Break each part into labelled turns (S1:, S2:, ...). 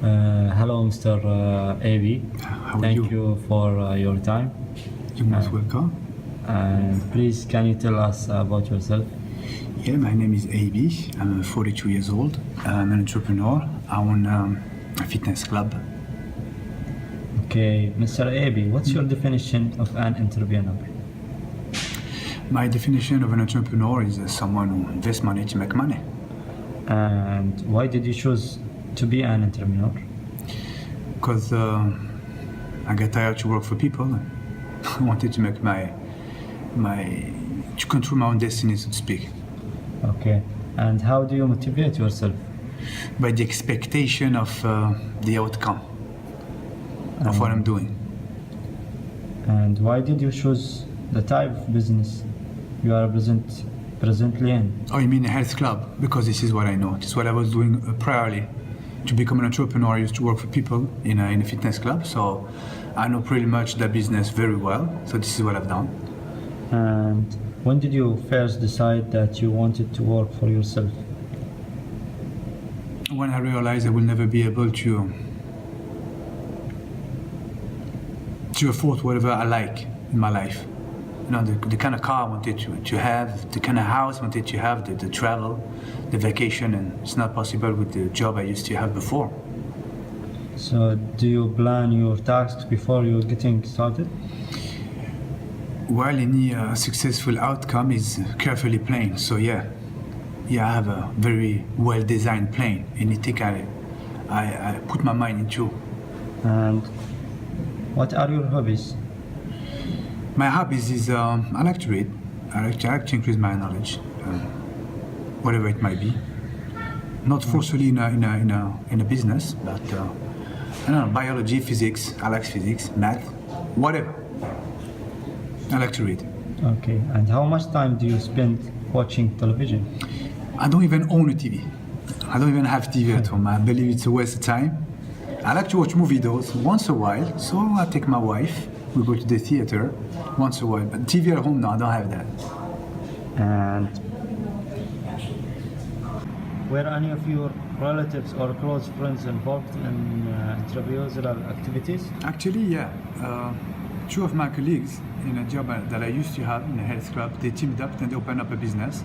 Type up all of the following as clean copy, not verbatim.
S1: Hello, Mr. Avi.
S2: How are
S1: Thank
S2: you?
S1: you for your time.
S2: You're most welcome.
S1: And please, can you tell us about yourself?
S2: Yeah, my name is AB. I'm 42 years old. I'm an entrepreneur. I own a fitness club.
S1: Okay, Mr. Avi, what's your definition of an entrepreneur?
S2: My definition of an entrepreneur is someone who invests money to make money.
S1: And why did you choose to be an entrepreneur?
S2: Because I got tired to work for people. I wanted to make to control my own destiny, so to speak.
S1: Okay, and how do you motivate yourself?
S2: By the expectation of the outcome of what I'm doing.
S1: And why did you choose the type of business you are presently in?
S2: Oh, you mean a health club? Because this is what I know. This is what I was doing priorly. To become an entrepreneur, I used to work for people in a fitness club, so I know pretty much that business very well. So this is what I've done.
S1: And when did you first decide that you wanted to work for yourself?
S2: When I realized I will never be able to afford whatever I like in my life. You know, the kind of car I wanted to have, the kind of house I wanted to have, the travel, the vacation, and it's not possible with the job I used to have before.
S1: So do you plan your tasks before you're getting started?
S2: Well, any successful outcome is carefully planned. So yeah, I have a very well-designed plan. Anything I put my mind into.
S1: And what are your hobbies?
S2: My hobbies is I like to read. I like to increase my knowledge, whatever it might be. Not forcefully in a business, but I don't know, biology, physics. I like physics, math, whatever. I like to read.
S1: Okay, and how much time do you spend watching television?
S2: I don't even own a TV. I don't even have TV at home. I believe it's a waste of time. I like to watch movie though, once a while. So I take my wife. We go to the theater once a while. But TV at home, no, I don't have that.
S1: And were any of your relatives or close friends involved in entrepreneurial activities?
S2: Actually, yeah. Two of my colleagues in a job that I used to have in a health club, they teamed up and they opened up a business.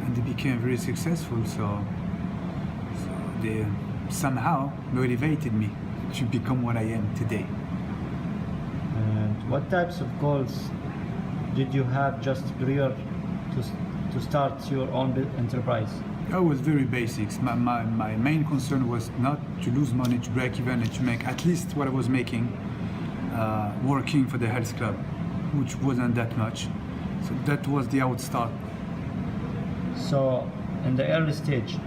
S2: And they became very successful. So they somehow motivated me to become what I am today.
S1: And what types of goals did you have just prior to start your own enterprise?
S2: That was very basics. My main concern was not to lose money, to break even, and to make at least what I was making working for the health club, which wasn't that much. So that was the outstart.
S1: So, in the early stage,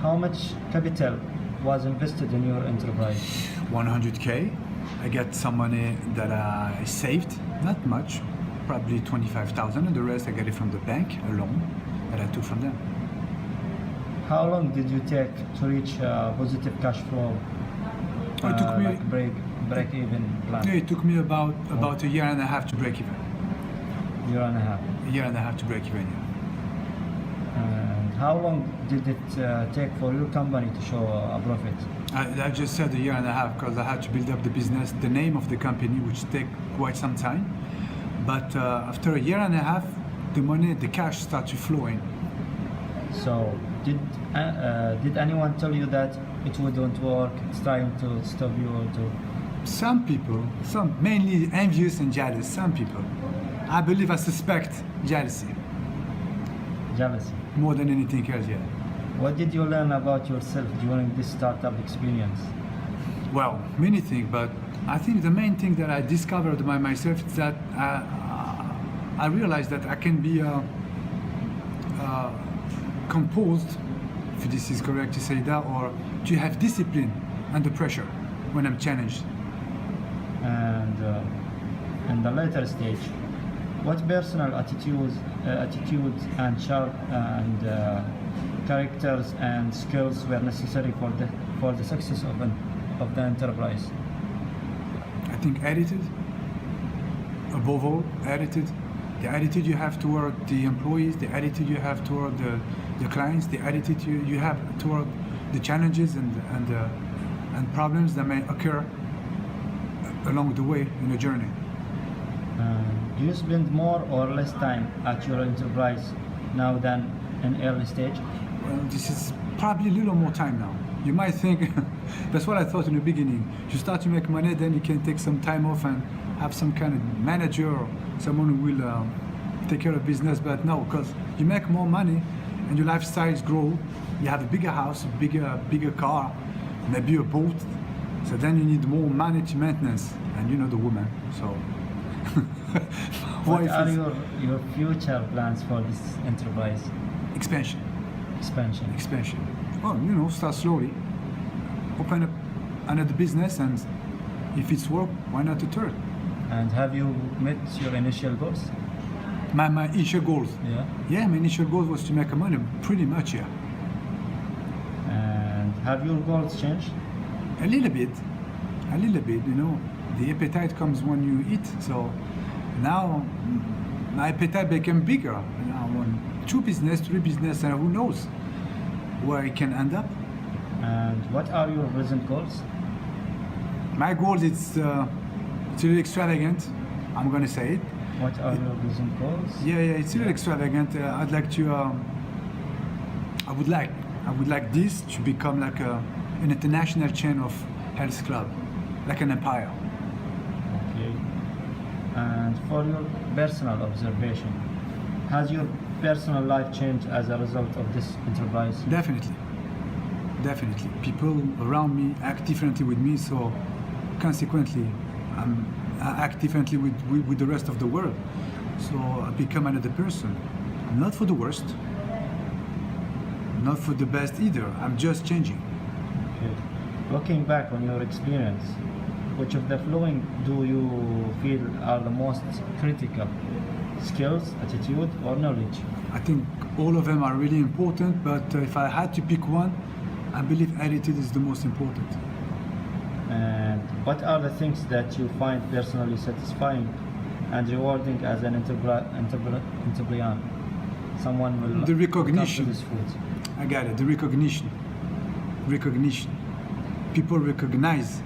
S1: how much capital was invested in your enterprise?
S2: 100K. I got some money that I saved, not much, probably 25,000, and the rest I got it from the bank, a loan that I took from them.
S1: How long did you take to reach positive cash flow?
S2: It took me
S1: like break even plan?
S2: Yeah, it took me about a year and a half to break even.
S1: Year and a half.
S2: A year and a half to break even. Yeah.
S1: And how long did it take for your company to show a profit?
S2: I just said a year and a half because I had to build up the business, the name of the company, which take quite some time. But after a year and a half, the cash started flowing.
S1: So did anyone tell you that it wouldn't work? It's trying to stop you or to?
S2: Some people, mainly envious and jealous. Some people, I believe, I suspect jealousy more than anything else. Yeah.
S1: What did you learn about yourself during this startup experience?
S2: Well, many things, but I think the main thing that I discovered by myself is that I realized that I can be composed, if this is correct to say that, or to have discipline under pressure when I'm challenged.
S1: And in the later stage, what personal attitudes and sharp and characters and skills were necessary for the success of the enterprise?
S2: I think attitude, above all, attitude. The attitude you have toward the employees, the attitude you have toward the clients, the attitude you have toward the challenges and and problems that may occur along the way in the journey.
S1: Do you spend more or less time at your enterprise now than in early stage?
S2: Well, this is probably a little more time now. You might think, that's what I thought in the beginning. You start to make money, then you can take some time off and have some kind of manager or someone who will take care of business. But no, because you make more money and your lifestyles grow. You have a bigger house, a bigger car, maybe a boat. So then you need more money to maintenance, and you know the woman. So,
S1: What
S2: wife
S1: are
S2: is
S1: your future plans for this enterprise
S2: expansion.
S1: expansion?
S2: Well, you know, start slowly. Open up another business, and if it's work, why not a third?
S1: And have you met your initial goals?
S2: My initial goals.
S1: Yeah.
S2: Yeah, my initial goal was to make money, pretty much, yeah.
S1: And have your goals changed?
S2: A little bit, you know. The appetite comes when you eat, so now my appetite became bigger. Now I want 2 business, 3 business, and who knows where it can end up.
S1: And what are your present goals?
S2: My goal is it's a little extravagant, I'm gonna say it.
S1: What are your present goals?
S2: Yeah, it's a little extravagant. I'd like to. I would like this to become like an international chain of health club, like an empire.
S1: Okay. And for your personal observation, has your personal life changed as a result of this enterprise?
S2: Definitely. People around me act differently with me, so consequently, I act differently with the rest of the world. So I become another person. Not for the worst, not for the best either. I'm just changing.
S1: Okay. Looking back on your experience, which of the following do you feel are the most critical? Skills, attitude, or knowledge?
S2: I think all of them are really important, but if I had to pick one, I believe attitude is the most important.
S1: And what are the things that you find personally satisfying and rewarding as an entrepreneur? Someone will
S2: The
S1: come
S2: recognition.
S1: to this food.
S2: I got it. The recognition. People recognize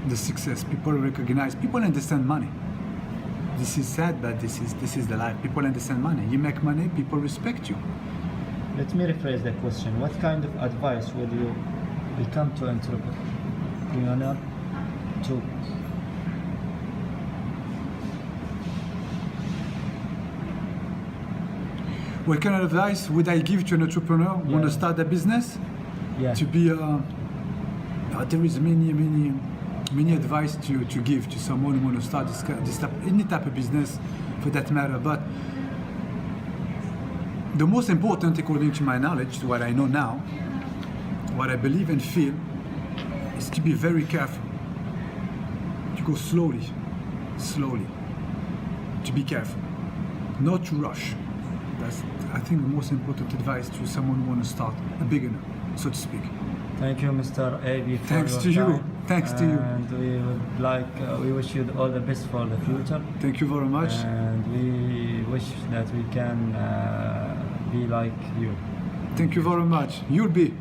S2: the success. People understand money. This is sad, but this is the life. People understand money. You make money, people respect you.
S1: Let me rephrase the question. What kind of advice would you become to entrepreneur to?
S2: What kind of advice would I give to an entrepreneur who want to start a business?
S1: Yeah.
S2: To be there is many advice to give to someone who want to start any type of business for that matter. But the most important, according to my knowledge, to what I know now, what I believe and feel, is to be very careful. To go slowly, to be careful, not to rush. That's, I think, the most important advice to someone who want to start, a beginner, so to speak.
S1: Thank you, Mr. AB, for
S2: Thanks
S1: your
S2: to you.
S1: time.
S2: Thanks to you.
S1: And we would we wish you all the best for the future.
S2: Thank you very much.
S1: And we wish that we can be like you.
S2: Thank you very much. You'll be.